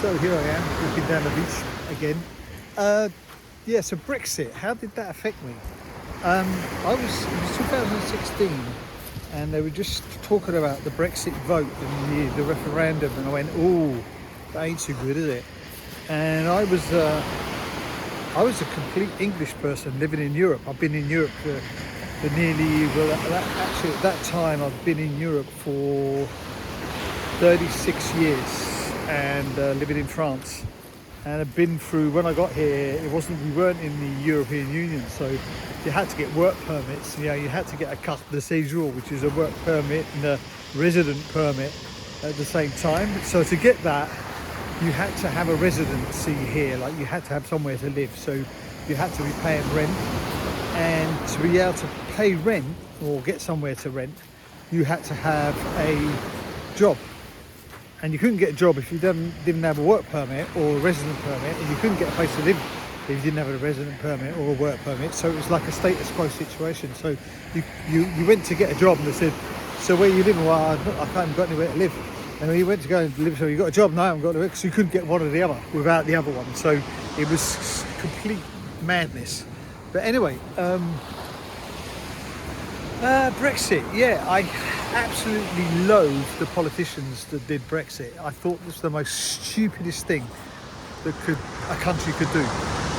So here I am, walking down the beach again. Yeah, so Brexit, how did that affect me? It was 2016, and they were just talking about the Brexit vote and the referendum, and I went, oh, that ain't too good, is it? And I was a complete English person living in Europe. I've been in Europe for nearly, actually at that time I've been in Europe for 36 years and living in France. And I've been through, when I got here, we weren't in the European Union, so you had to get work permits. You had to get a carte de séjour, which is a work permit and a resident permit at the same time. So to get that, you had to have a residency here, like you had to have somewhere to live. So you had to be paying rent, and to be able to pay rent or get somewhere to rent, you had to have a job. And you couldn't get a job if you didn't have a work permit or a resident permit, and you couldn't get a place to live if you didn't have a resident permit or a work permit. So it was like a status quo situation. So you went to get a job and they said, so where you living? Well, I haven't got anywhere to live. And when you went to go and live, so you got a job? No, I haven't got anywhere, because you couldn't get one or the other without the other one. So it was complete madness. But anyway, Brexit, yeah, I absolutely loathe the politicians that did Brexit. I thought it was the most stupidest thing that a country could do.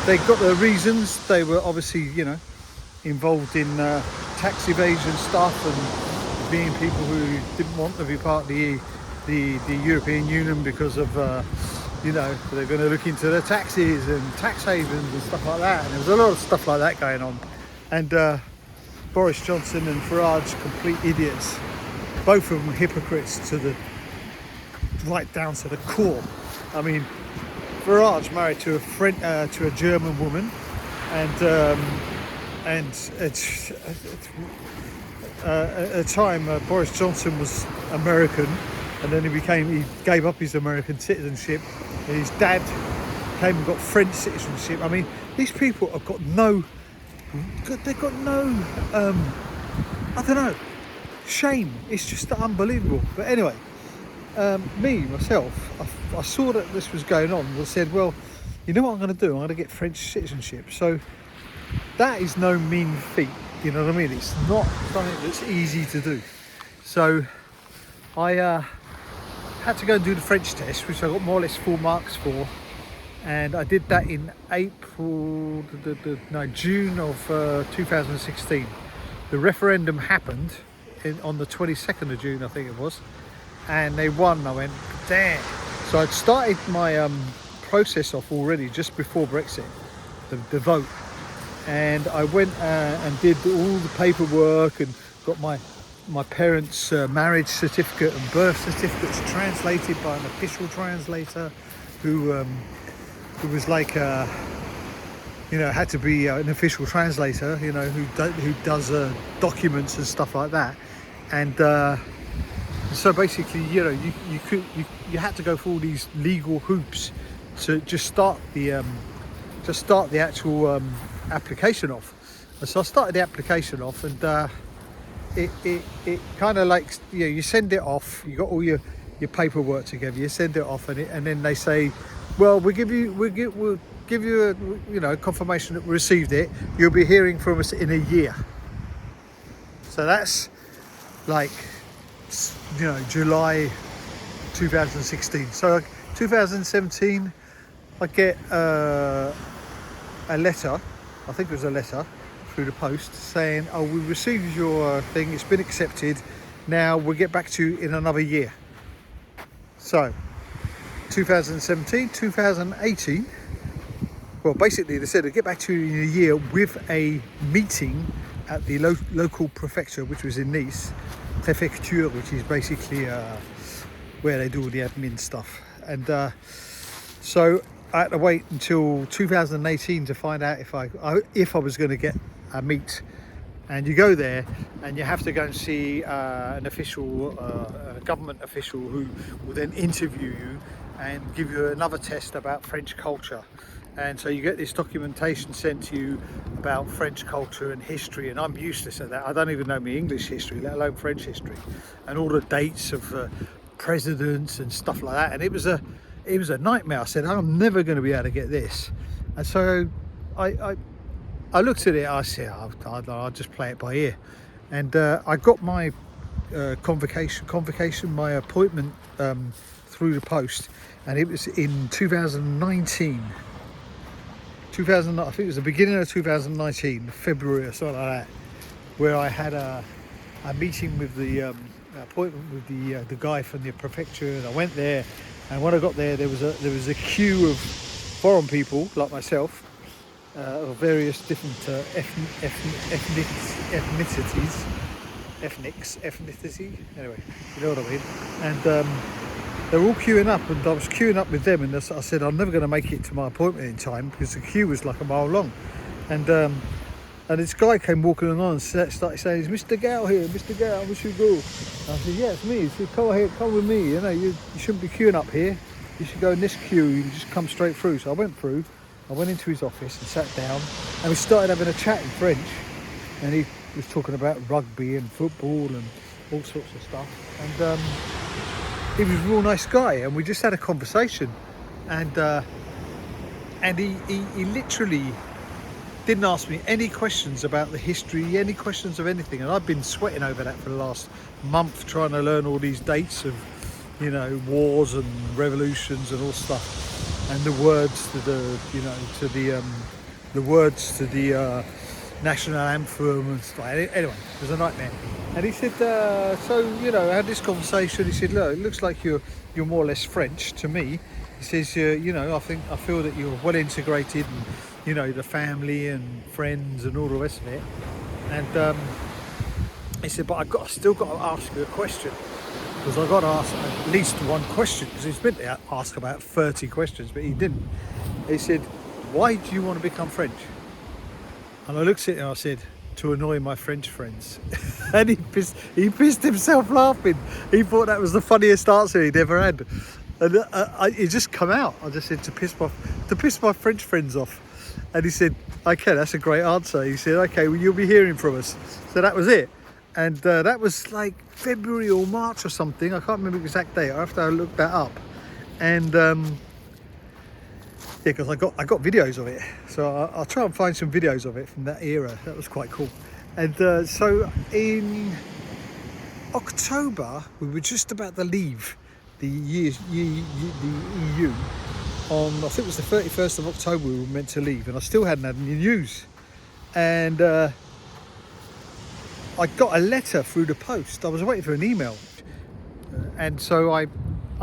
They got their reasons. They were obviously, involved in tax evasion stuff and being people who didn't want to be part of the European Union because of, they're going to look into the taxes and tax havens and stuff like that. And there was a lot of stuff like that going on. And Boris Johnson and Farage, complete idiots. Both of them hypocrites right down to the core. I mean, Farage married to a German woman, and at a time Boris Johnson was American, and then he gave up his American citizenship, and his dad came and got French citizenship. I mean, these people have got no. They've got no, I don't know, shame. It's just unbelievable. But anyway, myself, I saw that this was going on. I said, well, you know what I'm going to do? I'm going to get French citizenship. So that is no mean feat. You know what I mean? It's not something that's easy to do. So I had to go and do the French test, which I got more or less full marks for. And I did that in June of 2016. The referendum happened on the 22nd of June, I think it was, and they won. I went, damn. So I'd started my process off already just before Brexit, the vote, and I went and did all the paperwork and got my parents' marriage certificate and birth certificates translated by an official translator who was like, had to be an official translator, who does documents and stuff like that. And so basically, you had to go through all these legal hoops to just start the actual application off. And so I started the application off, and it kind of like, you send it off. You got all your paperwork together. You send it off, and then they say, well, we'll give you a confirmation that we received it. You'll be hearing from us in a year. So that's like, July 2016. So 2017, I get a letter. I think it was a letter through the post saying, "Oh, we received your thing. It's been accepted. Now we'll get back to you in another year." So 2017, 2018, well, basically they said they'd get back to you in a year with a meeting at the local prefecture, which was in Nice, prefecture, which is basically where they do all the admin stuff. And so I had to wait until 2018 to find out if I was going to get a meet. And you go there and you have to go and see an official, a government official, who will then interview you and give you another test about French culture. And so you get this documentation sent to you about French culture and history, and I'm useless at that. I don't even know my English history, let alone French history, and all the dates of presidents and stuff like that. And it was it was a nightmare. I said, I'm never going to be able to get this. And so I looked at it. I said, I'll just play it by ear. And I got my convocation, my appointment through the post, and it was in 2019. I think it was the beginning of 2019, February or something like that, where I had a meeting with the appointment with the guy from the prefecture, and I went there. And when I got there, there was a queue of foreign people like myself, of various different ethnicity. Anyway, you know what I mean. And they were all queuing up, and I was queuing up with them. And I said, I'm never going to make it to my appointment in time because the queue was like a mile long. And this guy came walking along and started saying, "Is Mr. Gow here? Mr. Gow, where should you go?" And I said, "Yeah, it's me." He said, "Come here, come with me. You know, you shouldn't be queuing up here. You should go in this queue. You can just come straight through." So I went through. I went into his office and sat down, and we started having a chat in French. And he was talking about rugby and football and all sorts of stuff. And he was a real nice guy, and we just had a conversation. And he literally didn't ask me any questions about the history, any questions of anything. And I've been sweating over that for the last month, trying to learn all these dates of, you know, wars and revolutions and all stuff, and the words to the, you know, to the words to the national anthem and stuff. Anyway, it was a nightmare. And he said, so, you know, I had this conversation. He said, look, it looks like you're more or less French to me. He says, you know, I feel that you're well integrated, and, you know, the family and friends and all the rest of it. And he said, but I've still got to ask you a question, because I've got to ask at least one question, because he's meant to ask about 30 questions, but he didn't. He said, why do you want to become French? And I looked at him and I said, to annoy my French friends. And he pissed himself laughing. He thought that was the funniest answer he'd ever had. And it just come out. I just said, to piss my French friends off. And he said, okay, that's a great answer. He said, okay, well, you'll be hearing from us. So that was it. And that was like February or March or something. I can't remember the exact date. I have to look that up. And yeah, because I got videos of it. So I'll try and find some videos of it from that era. That was quite cool. And so in October, we were just about to leave the EU. On, I think it was the 31st of October we were meant to leave, and I still hadn't had any news. And I got a letter through the post. I was waiting for an email, and so I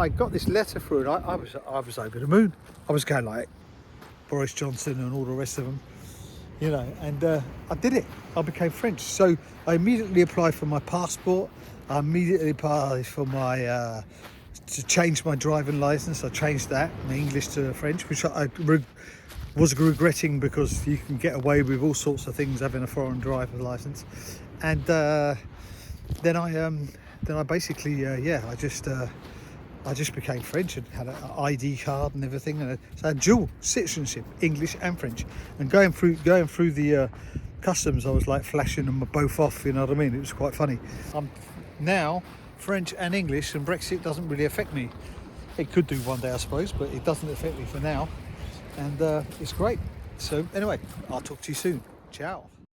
got this letter through, and I was over the moon. I was going like Boris Johnson and all the rest of them, you know. And I did it. I became French. So I immediately applied for my passport. I immediately applied for my to change my driving license. I changed that, my English to French, which I was regretting, because you can get away with all sorts of things having a foreign driver's license. And then I basically I just became French and had an ID card and everything, and so I had dual citizenship, English and French. And going through the customs, I was like flashing them both off, you know what I mean? It was quite funny. I'm now French and English, and Brexit doesn't really affect me. It could do one day, I suppose, but it doesn't affect me for now. And it's great. So anyway, I'll talk to you soon. Ciao.